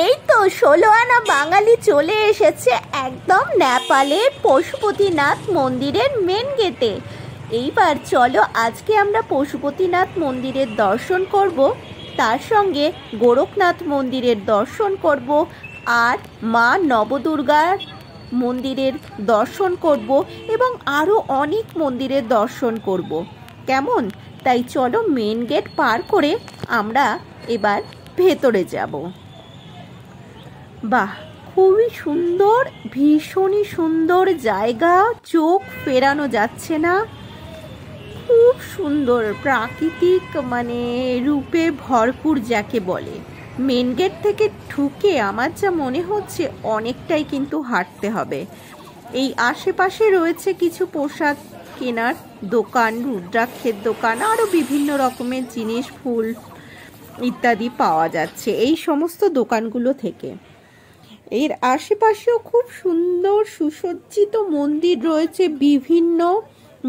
এই তো ১৬ আনা বাঙালি চলে এসেছে একদম নেপালের পশুপতিনাথ মন্দিরের মেন গেটে। এইবার চলো আজকে আমরা পশুপতিনাথ মন্দিরের দর্শন করব, তার সঙ্গে গোরখনাথ মন্দিরের দর্শন করব, আর মা নবদুর্গার মন্দিরের দর্শন করব এবং আরও অনেক মন্দিরের দর্শন করব। কেমন? তাই চলো মেন গেট পার করে আমরা এবার ভেতরে যাব। বাহ, খুবই সুন্দর, ভীষণই সুন্দর জায়গা, চোখ ফেরানো যাচ্ছে না। খুব সুন্দর প্রাকৃতিক রূপে ভরপুর যাকে বলে। মেন গেট থেকে ঢুকে আমার যা মনে হচ্ছে অনেকটাই কিন্তু হাঁটতে হবে। এই আশেপাশে রয়েছে কিছু পোশাক কেনার দোকান, রুদ্রাক্ষের দোকান, আরও বিভিন্ন রকমের জিনিস, ফুল ইত্যাদি পাওয়া যাচ্ছে এই সমস্ত দোকানগুলো থেকে। এর আশেপাশেও খুব সুন্দর সুসজ্জিত মন্দির রয়েছে। বিভিন্ন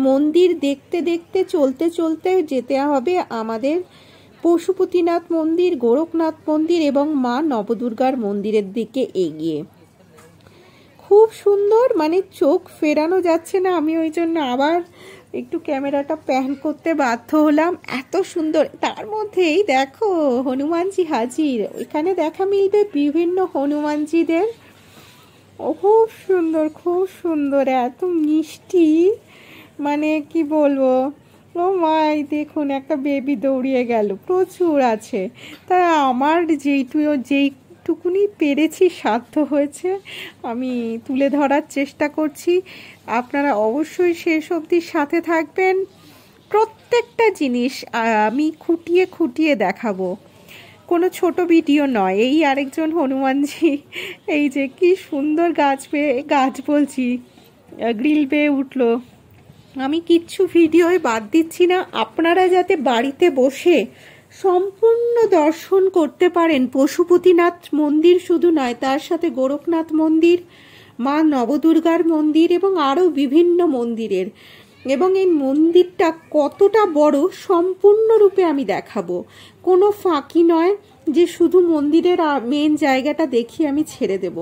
মন্দির দেখতে দেখতে চলতে চলতে যেতে হবে আমাদের পশুপতিনাথ মন্দির, গোরখনাথ মন্দির এবং মা নবদুর্গার মন্দিরের দিকে এগিয়ে। খুব সুন্দর, চোখ ফেরানো যাচ্ছে না। আমি ওই জন্য আবার একটু ক্যামেরাটা প্যান করতে বাধ্য হলাম। এত সুন্দর, তার মধ্যেই দেখো হনুমানজি হাজির। এখানে দেখা মিলবে বিভিন্ন হনুমানজিদের। ও খুব সুন্দর, খুব সুন্দর, এত মিষ্টি, কি বলবো। ও মাই, দেখুন একটা বেবি দৌড়িয়ে গেল, প্রচুর আছে। তা আমার যেইটুকুনি পেরেছি, সাধ্য হয়েছে, আমি তুলে ধরার চেষ্টা করছি। আপনারা অবশ্যই শেষ অবধি সাথে থাকবেন। প্রত্যেকটা জিনিস আমি খুঁটিয়ে খুঁটিয়ে দেখাবো, কোনো ছোট ভিডিও নয়। এই আরেকজন হনুমানজি, এই যে কি সুন্দর গাছ বলছি, গ্রিল বেয়ে উঠলো। আমি কিচ্ছু ভিডিওয় বাদ দিচ্ছি না, আপনারা যাতে বাড়িতে বসে সম্পূর্ণ দর্শন করতে পারেন পশুপতিনাথ মন্দির শুধু নয়, তার সাথে গোরখনাথ মন্দির, মা নবদুর্গার মন্দির এবং আরও বিভিন্ন মন্দিরের। এবং এই মন্দিরটা কতটা বড় সম্পূর্ণরূপে আমি দেখাবো, কোনো ফাঁকি নয় যে শুধু মন্দিরের মেন জায়গাটা দেখিয়ে আমি ছেড়ে দেব।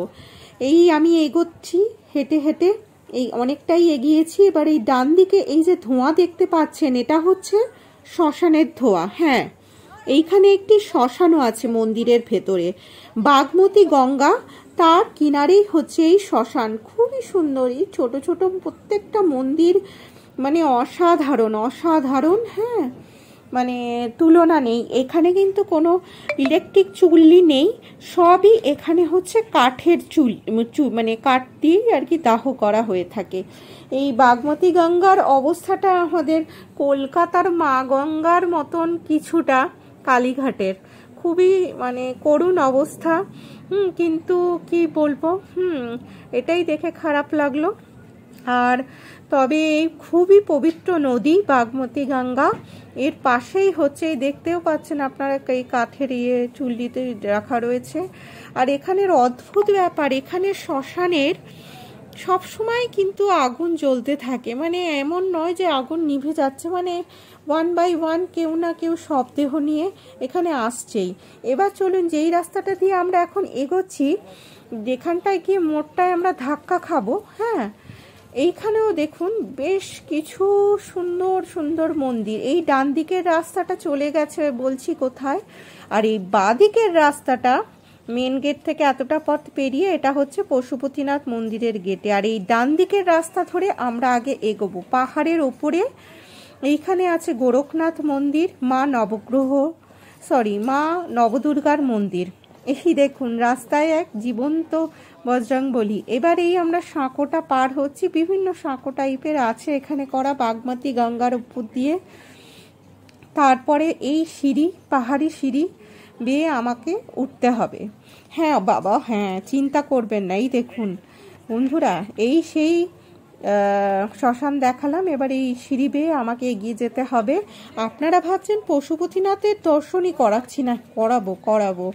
এই আমি এগোচ্ছি হেঁটে হেঁটে, এই অনেকটাই এগিয়েছি। এবার এই ডান দিকে এই যে ধোঁয়া দেখতে পাচ্ছেন, এটা হচ্ছে শ্মশানের ধোঁয়া। হ্যাঁ, এইখানে একটি শ্মশানও আছে মন্দিরের ভেতরে। বাগমতী গঙ্গা, তার কিনারেই হচ্ছে এই শ্মশান। খুবই সুন্দর, এই ছোট ছোট প্রত্যেকটা মন্দির, অসাধারণ অসাধারণ। হ্যাঁ, তুলনা নেই। এখানে কিন্তু কোনো ইলেকট্রিক চুল্লি নেই, সবই এখানে হচ্ছে কাঠের কাঠ দিয়েই আর কি দাহ করা হয়ে থাকে। এই বাগমতী গঙ্গার অবস্থাটা আমাদের কলকাতার মা গঙ্গার মতন কিছুটা, কালীঘাটের। খুবই করুণ অবস্থা। কিন্তু কি বলবো, এটাই দেখে খারাপ লাগলো। আর তবে এই খুবই পবিত্র নদী বাগমতী গঙ্গা। এর পাশেই হচ্ছে, দেখতেও পাচ্ছেন আপনারা, এই কাঠের চুল্লিতে রাখা রয়েছে। আর এখানের অদ্ভুত ব্যাপার, এখানে শ্মশানের সবসময় কিন্তু আগুন জ্বলতে থাকে। এমন নয় যে আগুন নিভে যাচ্ছে, ওয়ান বাই ওয়ান কেউ না কেউ শবদেহ নিয়ে এখানে আসছেই। এবার চলুন, যেই রাস্তাটা দিয়ে আমরা এখন এগোচ্ছি, যেখানটায় গিয়ে মোড়টায় আমরা ধাক্কা খাবো। হ্যাঁ, এইখানেও দেখুন বেশ কিছু সুন্দর সুন্দর মন্দির। এই ডান দিকের রাস্তাটা চলে গেছে বলছি কোথায়, আর এই বাঁ দিকের রাস্তাটা মেন গেট থেকে এতটা পথ পেরিয়ে এটা হচ্ছে পশুপতিনাথ মন্দিরের গেটে। আর এই ডান দিকের রাস্তা ধরে আমরা আগে এগোবো। পাহাড়ের ওপরে এইখানে আছে গোরখনাথ মন্দির, মা নবদুর্গার মন্দির। এই দেখুন রাস্তায় এক জীবন্ত বজরংবলী। এবার এই আমরা সাঁকোটা পার হচ্ছি, বিভিন্ন সাঁকো টাইপের আছে এখানে করা বাগমতী গঙ্গার উপর দিয়ে। তারপরে এই সিঁড়ি, পাহাড়ি সিঁড়ি বেয়ে আমাকে উঠতে হবে। হ্যাঁ বাবা, হ্যাঁ, চিন্তা করবেন না। এই দেখুন বন্ধুরা, এই সেই শ্মশান দেখালাম, এবার এই সিঁড়ি বেয়ে আমাকে এগিয়ে যেতে হবে। আপনারা ভাবছেন পশুপতিনাথের দর্শনই করাচ্ছি না, করাবো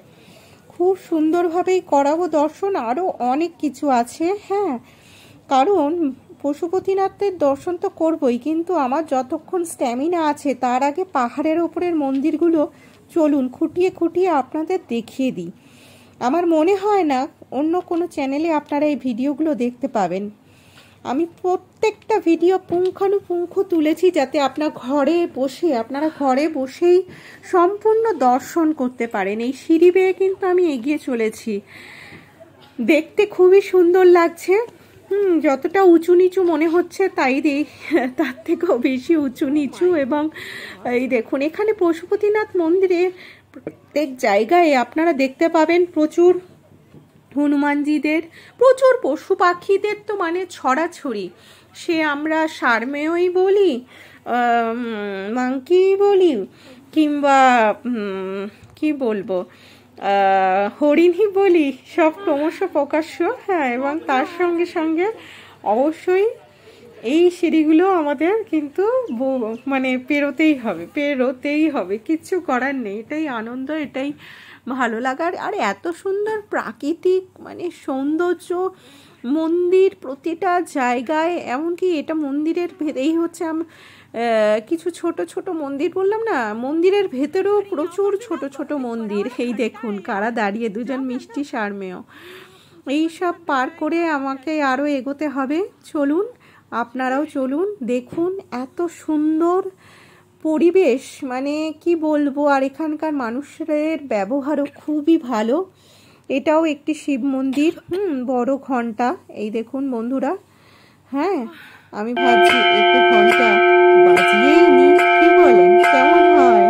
খুব সুন্দরভাবেই করাবো দর্শন। আরও অনেক কিছু আছে। হ্যাঁ, কারণ পশুপতিনাথের দর্শন তো করবই, কিন্তু আমার যতক্ষণ স্ট্যামিনা আছে তার আগে পাহাড়ের ওপরের মন্দিরগুলো চলুন খুঁটিয়ে খুঁটিয়ে আপনাদের দেখিয়ে দিই। আমার মনে হয় না অন্য কোনো চ্যানেলে আপনারা এই ভিডিওগুলো দেখতে পাবেন। আমি প্রত্যেকটা ভিডিও পুঙ্খানুপুঙ্খ তুলেছি যাতে আপনারা ঘরে বসেই সম্পূর্ণ দর্শন করতে পারেন। এই সিঁড়ি বেয়ে কিন্তু আমি এগিয়ে চলেছি, দেখতে খুবই সুন্দর লাগছে। যতটা উঁচু নিচু মনে হচ্ছে তার থেকেও বেশি উঁচু নিচু। এবং এই দেখুন, এখানে পশুপতিনাথ মন্দিরে প্রত্যেক জায়গায় আপনারা দেখতে পাবেন প্রচুর হনুমানজিদের, প্রচুর পশু পাখিদের তো মানে ছড়াছড়ি। সে আমরা সারমেয়ই বলি, মাংকি বলি, কিংবা কি বলবো, হরিণই বলি, সব ক্রমশ প্রকাশ্য। হ্যাঁ, এবং তার সঙ্গে সঙ্গে অবশ্যই এই সিঁড়িগুলো আমাদের কিন্তু মানে পেরোতেই হবে, কিচ্ছু করার নেই। এটাই আনন্দ, এটাই ভালো লাগার। আর এত সুন্দর প্রাকৃতিক মানে সৌন্দর্য, মন্দির প্রতিটা জায়গায়, এমনকি এটা মন্দিরের এই হচ্ছে কিছু ছোট ছোট মন্দির বললাম না, মন্দিরের ভেতরেও প্রচুর ছোট ছোট মন্দির। এই দেখুন কারা দাঁড়িয়ে, দুজন মিষ্টি সারমেয়। এইসব পার করে আমাকে আরও এগোতে হবে। চলুন, আপনারাও চলুন, দেখুন এত সুন্দর পরিবেশ, মানে কি বলবো। আর এখানকার মানুষের ব্যবহারও খুবই ভালো। এটাও একটি শিব মন্দির, বড় ঘন্টা। এই দেখুন বন্ধুরা, হ্যাঁ আমি ভাবছি একটু ঘন্টা বাজিয়েই নি, কি বলেন, কেমন হয়?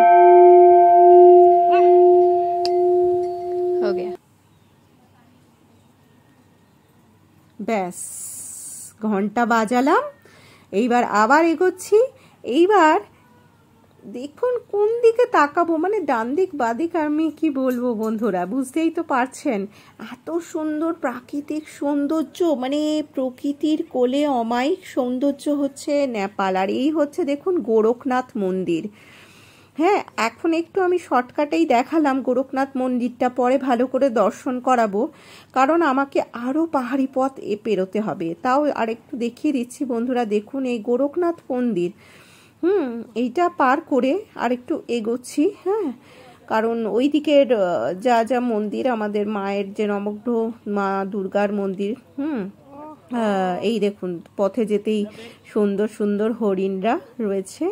ব্যাস, ঘন্টা বাজালাম, এইবার আবার এগোচ্ছি। এইবার দেখুন কোন দিকে তাকাবো, মানে ডান দিক বাদিক, আমি কি বলবো বন্ধুরা, বুঝতেই তো পারছেন। এত সুন্দর প্রাকৃতিক সৌন্দর্য, মানে প্রকৃতির কোলে অমায়িক সৌন্দর্য হচ্ছে নেপাল। আর এই হচ্ছে দেখুন গোরখনাথ মন্দির। হ্যাঁ, এখন একটু আমি শর্টকাটেই দেখালাম গোরখনাথ মন্দিরটা, পরে ভালো করে দর্শন করাবো, কারণ আমাকে আরও পাহাড়ি পথ পেরোতে হবে। তাও আরেকটু দেখিয়ে দিচ্ছি বন্ধুরা, দেখুন এই গোরখনাথ মন্দির। এইটা পার করে আর একটু এগোচ্ছি। হ্যাঁ, কারণ ওই দিকের যা যা মন্দির, আমাদের মায়ের যে নবগ্রহ মা দুর্গার মন্দির, এই দেখুন পথে যেতেই সুন্দর সুন্দর হরিণরা রয়েছে,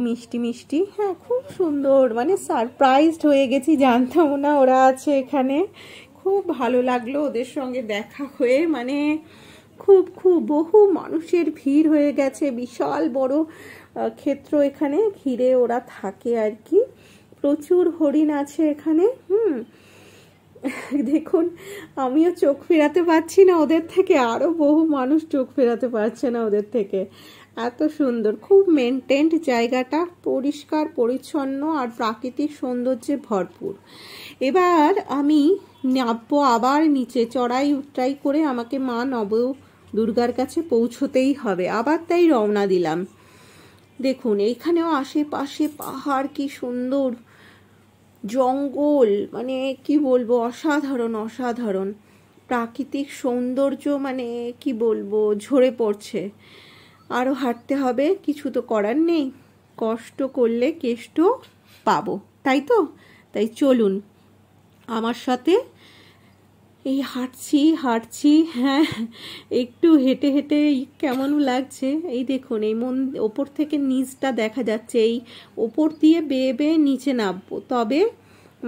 মিষ্টি মিষ্টি। হ্যাঁ, খুব সুন্দর, মানে সারপ্রাইজড হয়ে গেছি, জানতাম না ওরা আছে এখানে। খুব ভালো লাগলো ওদের সঙ্গে দেখা হয়ে, মানে খুব বহু মানুষের ভিড় হয়ে গেছে, বিশাল বড় ক্ষেত্র এখানে ঘিরে ওরা থাকে আর কি। প্রচুর হরিণ আছে এখানে। দেখুন আমিও চোখ ফেরাতে পারছি না ওদের থেকে, আরো বহু মানুষ চোখ ফেরাতে পারছে না ওদের থেকে। এত সুন্দর, খুব মেনটেন্ড জায়গাটা, পরিষ্কার পরিচ্ছন্ন আর প্রাকৃতিক সৌন্দর্যে ভরপুর। এবার আমি নামবো আবার নিচে, চড়াই উতরাই করে আমাকে মা নব দুর্গার কাছে পৌঁছতেই হবে। আবার তাই রওনা দিলাম। দেখুন এইখানেও আশেপাশে পাহাড়, কি সুন্দর জঙ্গল, মানে কি বলবো, অসাধারণ অসাধারণ প্রাকৃতিক সৌন্দর্য, মানে কি বলবো, ঝরে পড়ছে। আরও হাঁটতে হবে, কিছু তো করার নেই, কষ্ট করলে কেষ্ট পাবো, তাই তো? তাই চলুন আমার সাথে। এই হাঁটছি, হ্যাঁ একটু হেঁটে হেঁটে কেমন লাগছে। এই দেখুন এই ওপর থেকে নিচটা দেখা যাচ্ছে, এই ওপর দিয়ে বেয়ে বেয়ে নিচে নামবো, তবে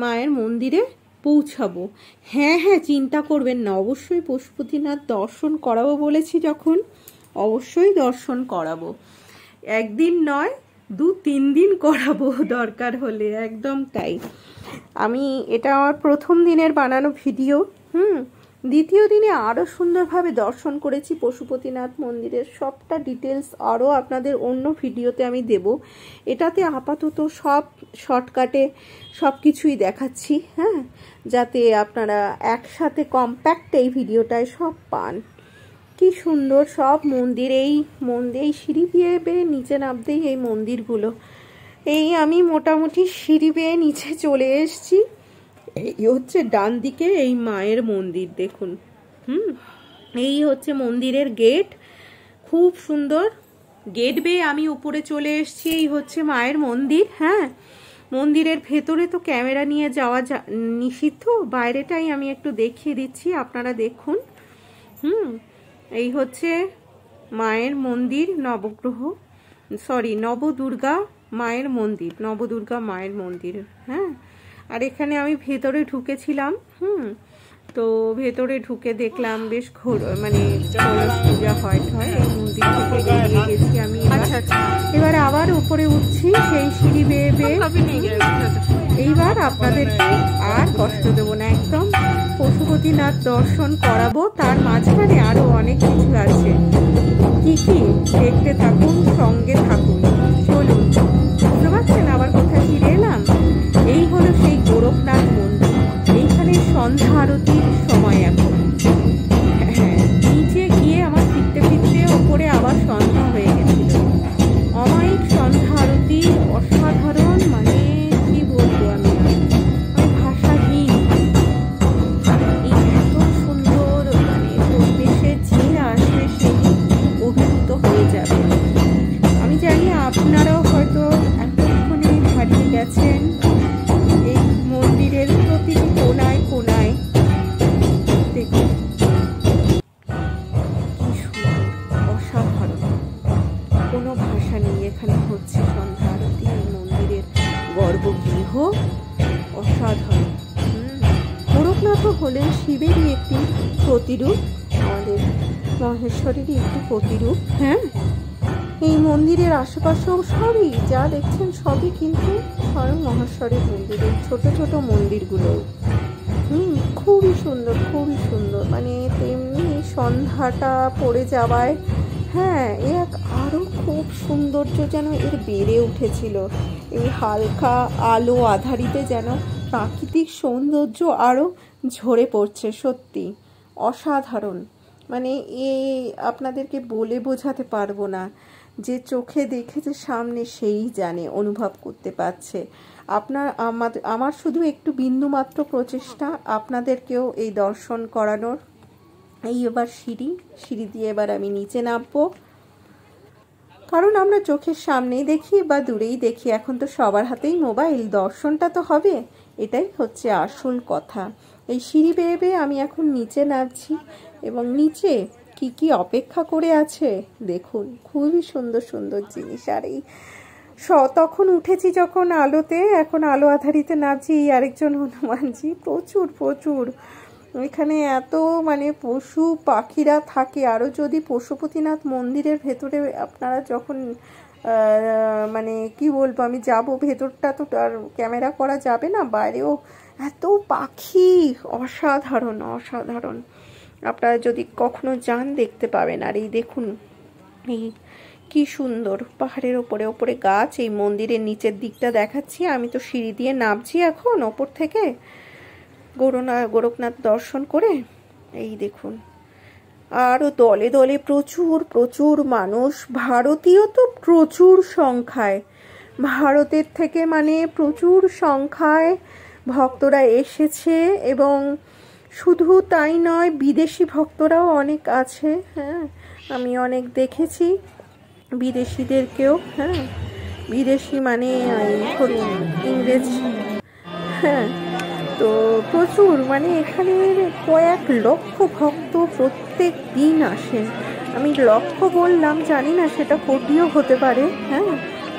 মায়ের মন্দিরে পৌঁছাবো। হ্যাঁ, চিন্তা করবেন না, অবশ্যই পশুপতিনাথ দর্শন করাবো বলেছি যখন, অবশ্যই দর্শন করাবো। একদিন নয়, 2-3 দিন করাবো দরকার হলে, একদম তাই। আমি এটা আমার প্রথম দিনের বানানো ভিডিও। দ্বিতীয় দিনে আরও সুন্দরভাবে দর্শন করেছি পশুপতিনাথ মন্দিরের, সবটা ডিটেলস আরও আপনাদের অন্য ভিডিওতে আমি দেব। এটাতে আপাতত সব শর্টকাটে সব কিছুই দেখাচ্ছি, হ্যাঁ, যাতে আপনারা একসাথে কম্প্যাক্ট এই ভিডিওটায় সব পান। কি সুন্দর সব মন্দির, এই সিঁড়ি বেয়ে নিচে নামতেই এই মন্দিরগুলো। এই আমি মোটামুটি সিঁড়ি বেয়ে নিচে চলে এসেছি। এই হচ্ছে ডান দিকে এই মায়ের মন্দির, দেখুন। এই হচ্ছে মন্দিরের গেট, খুব সুন্দর গেট বেয়ে আমি উপরে চলে এসেছি। এই হচ্ছে মায়ের মন্দির। হ্যাঁ, মন্দিরের ভেতরে তো ক্যামেরা নিয়ে যাওয়া নিষিদ্ধ, বাইরেটাই আমি একটু দেখিয়ে দিচ্ছি, আপনারা দেখুন। এই হচ্ছে মায়ের মন্দির, নবদুর্গা মায়ের মন্দির, নবদুর্গা মায়ের মন্দির। হ্যাঁ, আর এখানে আমি ভেতরে ঢুকেছিলাম। তো ভেতরে ঢুকে দেখলাম বেশ মানে পূজা হয় এই মন্দির থেকে বেরিয়ে গেছি আমি। এবার আবার উপরে উঠছি সেই সিঁড়ি বেয়ে বেয়ে। এইবার আপনাদেরকে আর কষ্ট দেবো না, একদম পশুপতিনাথ দর্শন করাবো। তার মাঝখানে আরো অনেক কিছু আছে, কি কি দেখতে থাকুন, সঙ্গে থাকুন। চলুন, বুঝতে পারছেন আবার কোথায় ফিরে এলাম? এই হলো সেই গোরখনাথ মন্দির। এইখানে সন্ধ্যা আরতির সময় এখন। হ্যাঁ, নিচে গিয়ে আমার ফিরতে ফিরতে ওপরে আবার সন্ধ্যা হয়ে গেছিল। অমায়িক সন্ধ্যা আরতি, অসাধারণ, মানে কি বলবো আমি ভাষাহীন। এই এত সুন্দর মানে পরিবেশে যে আসবে সেই অভিভূত হয়ে যাবে। আমি জানি আপনারাও হয়তো এতক্ষণে হারিয়ে গেছেন এই মন্দিরের প্রতিটি কোনায় কোনায়। দেখুন কি সুন্দর, অসাধারণ, কোনো ভাষা নেই। এখানে হচ্ছে সন্ধ্যা আরতি, এই মন্দিরের গর্ভগৃহ, অসাধারণ। গোরখনাথ হলেন শিবেরই একটি প্রতিরূপ, আমাদের মহেশ্বরেরই একটি প্রতিরূপ। হ্যাঁ, এই মন্দিরের আশেপাশেও সবই যা দেখছেন সবই কিন্তু স্বয়ং মহেশ্বরের মন্দিরের ছোট ছোট মন্দিরগুলো। খুবই সুন্দর, খুবই সুন্দর। মানে তেমনি সন্ধ্যাটা পড়ে যাওয়ায় হ্যাঁ এক আরো খুব সৌন্দর্য যেন এর বেড়ে উঠেছিল। এই হালকা আলো আধারিতে যেন প্রাকৃতিক সৌন্দর্য আরো ঝরে পড়ছে। সত্যি অসাধারণ, মানে আপনাদেরকে বলে বোঝাতে পারবো না। যে চোখে দেখেছে সামনে সেই জানে, অনুভব করতে পারছে। আমার শুধু একটু বিন্দুমাত্র প্রচেষ্টা আপনাদেরকেও এই দর্শন করানোর। এই এবার সিঁড়ি দিয়ে এবার আমি নিচে নামবো, কারণ আমরা চোখের সামনেই দেখি বা দূরেই দেখি, এখন তো সবার হাতেই মোবাইল, দর্শনটা তো হবে, এটাই হচ্ছে আসল কথা। এই সিঁড়ি বেয়ে বেয়ে আমি এখন নিচে নামছি, এবং নিচে কি কি অপেক্ষা করে আছে দেখুন, খুবই সুন্দর সুন্দর জিনিস। আর এই তখন উঠেছি যখন আলোতে, এখন আলো আধারিতে নামছি। এই আরেকজন হনুমানজি, প্রচুর প্রচুর এখানে এত মানে পশু পাখিরা থাকে। আরও যদি পশুপতিনাথ মন্দিরের ভেতরে আপনারা যখন মানে কি বলবো আমি যাব, ভেতরটা তো আর ক্যামেরা করা যাবে না, বাইরেও এত পাখি, অসাধারণ অসাধারণ। আপনারা যদি কখনো যান দেখতে পাবেন। আর এই দেখুন এই কি সুন্দর পাহাড়ের ওপরে ওপরে গাছ। এই মন্দিরের নিচের দিকটা দেখাচ্ছি, আমি তো সিঁড়ি দিয়ে নামছি এখন ওপর থেকে গোরখনাথ দর্শন করে। এই দেখুন আরও দলে দলে প্রচুর প্রচুর মানুষ, ভারতীয় তো প্রচুর সংখ্যায়, ভারতের থেকে মানে প্রচুর সংখ্যায় ভক্তরা এসেছে। এবং শুধু তাই নয়, বিদেশি ভক্তরাও অনেক আছে। হ্যাঁ, আমি অনেক দেখেছি বিদেশিদেরকেও। হ্যাঁ, বিদেশি মানে ধরুন ইংরেজ। হ্যাঁ, তো প্রচুর মানে এখানে কয়েক লক্ষ ভক্ত প্রত্যেক দিন আসেন। আমি লক্ষ বললাম, জানি না সেটা কোটিও হতে পারে। হ্যাঁ,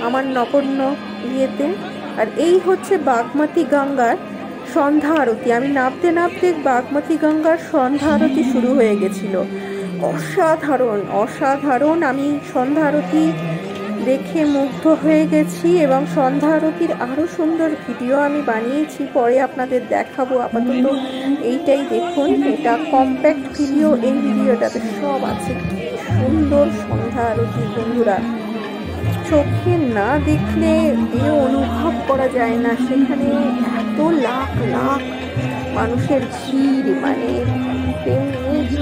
আমার নগণ্য ইয়েতে। আর এই হচ্ছে বাগমতী গঙ্গার সন্ধ্যা আরতি। আমি নামতে নামতে বাগমতী গঙ্গার সন্ধ্যা আরতি শুরু হয়ে গেছিল। অসাধারণ অসাধারণ, আমি সন্ধ্যা আরতি দেখে মুগ্ধ হয়ে গেছি। এবং সন্ধ্যা আরতির আরও সুন্দর ভিডিও আমি বানিয়েছি, পরে আপনাদের দেখাবো। আপাতত এইটাই দেখুন, এটা কম্প্যাক্ট ভিডিও, এই ভিডিওটাতে সব আছে। কি সুন্দর সন্ধ্যা আরতি বন্ধুরা, চোখে না দেখলে এ অনুভব করা যায় না। সেখানে এত লাখ লাখ মানুষের ভিড়, মানে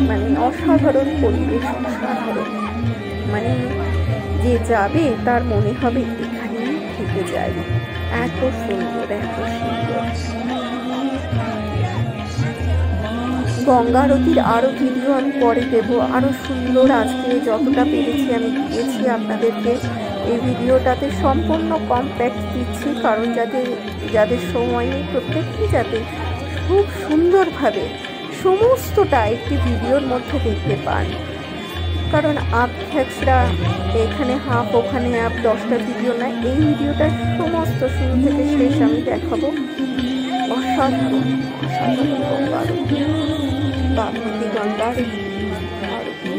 মানে অসাধারণ পরিবেশ, অসাধারণ। মানে যে যাবে তার মনে হবে এখানেই থেকে যায়, এত সুন্দর এত সুন্দর। গঙ্গা আরতির আরও ভিডিও আমি পরে দেবো, আরও সুন্দর। আজকে যতটা পেরেছি আমি দিয়েছি আপনাদেরকে। এই ভিডিওটাতে সম্পূর্ণ কম্প্যাক্ট দিচ্ছি, কারণ যাদের সময় নেই প্রত্যেকেই যাতে খুব সুন্দরভাবে সমস্তটা একটি ভিডিওর মধ্যে দেখতে পান। কারণ আপ হ্যাচরা এখানে হাফ ওখানে আপ 10টা ভিডিও না, এই ভিডিওটা সমস্ত শুরু থেকে শেষ আমি দেখাবো। অসাধারণ বাগমতী গঙ্গার আরতি।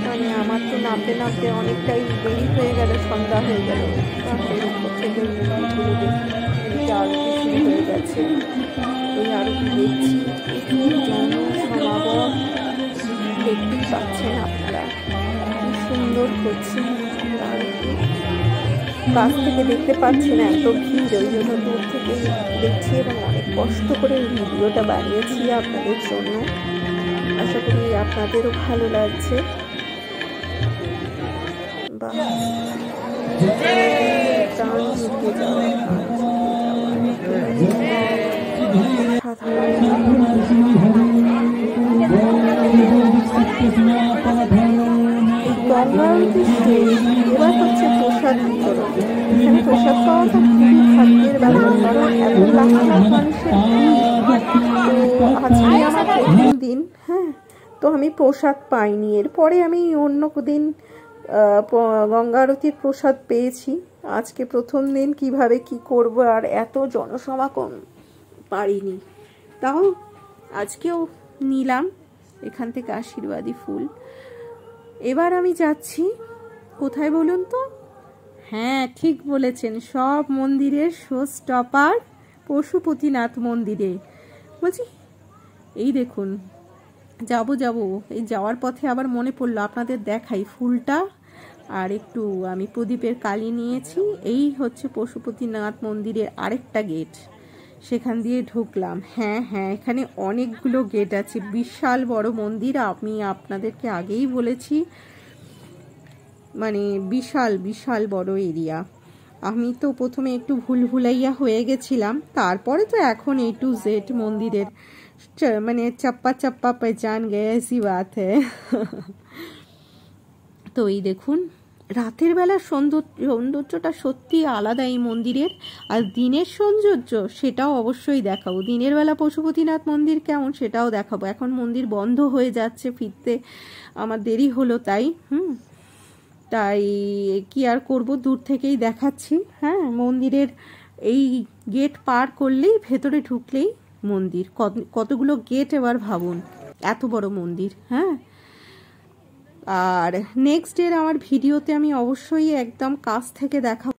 মানে আমার তো নামতে নামতে অনেকটাই দেরি হয়ে গেল, সন্ধ্যা হয়ে গেল। পাহাড়ের উপর থেকে মন্দিরগুলো দেখি আরতি শুরু হয়ে গেছে। এই আরতি দেখছি, প্রচুর জনসমাগম দেখতেই পাচ্ছেন আপনারা, কি সুন্দর হচ্ছে আরতি। কাছ থেকে দেখতে পাচ্ছেন এত ভিড়, ওই জন্য দূর থেকে দেখছি এবং অনেক কষ্ট করে এই ভিডিওটা বানিয়েছি আপনাদের জন্য। আশা করি আপনাদেরও ভালো লাগছে। এবার হচ্ছে প্রসাদ বিতরণ। এখানে প্রসাদ পাওয়াটা খুবই ভাগ্যের ব্যাপার, কারণ এত লাখ লাখ মানুষের তো আজকে আমার প্রথম দিন। হ্যাঁ, তো আমি প্রসাদ পাইনি। এরপরে আমি অন্য দিন গঙ্গা আরতির প্রসাদ পেয়েছি। আজকে প্রথম দিন কিভাবে কি করব, আর এত জনসমাগম পারিনি, তাও আজকেও নিলাম এখান থেকে আশীর্বাদী ফুল। এবার আমি যাচ্ছি কোথায় বলুন তো? হ্যাঁ, ঠিক বলেছেন, সব মন্দিরের শো স্টপার পশুপতিনাথ মন্দিরে। বলছি এই দেখুন, যাব এই যাওয়ার পথে আবার মনে পড়লো আপনাদের দেখাই ফুলটা। আর একটু আমি প্রদীপের কালি নিয়েছি। এই হচ্ছে পশুপতিনাথ মন্দিরের আরেকটা গেট, সেখান দিয়ে ঢুকলাম। হ্যাঁ, এখানে অনেকগুলো গেট আছে, বিশাল বড় মন্দির। আমি আপনাদেরকে আগেই বলেছি, মানে বিশাল বড় এরিয়া। আমি তো প্রথমে একটু ভুলভুলাইয়া হয়ে গেছিলাম, তারপরে তো এখন A to Z মন্দিরের মানে চাপ্পা পেচান গে এসি বাত হ্যায়। তো এই দেখুন, রাতের বেলার সৌন্দর্যটা সত্যি আলাদা এই মন্দিরের। আর দিনের সৌন্দর্য সেটাও অবশ্যই দেখাবো। দিনের বেলা পশুপতিনাথ মন্দির কেমন সেটাও দেখাবো। এখন মন্দির বন্ধ হয়ে যাচ্ছে, ফিরতে আমার দেরি হলো তাই তাই কি আর করব, দূর থেকেই দেখাচ্ছি। হ্যাঁ, মন্দিরের এই গেট পার করলেই, ভেতরে ঢুকলেই মন্দির। কতগুলো গেট এবার ভাবুন, এত বড় মন্দির। হ্যাঁ, আর নেক্সট ডের আমার ভিডিওতে আমি অবশ্যই একদম কাছ থেকে দেখাবো।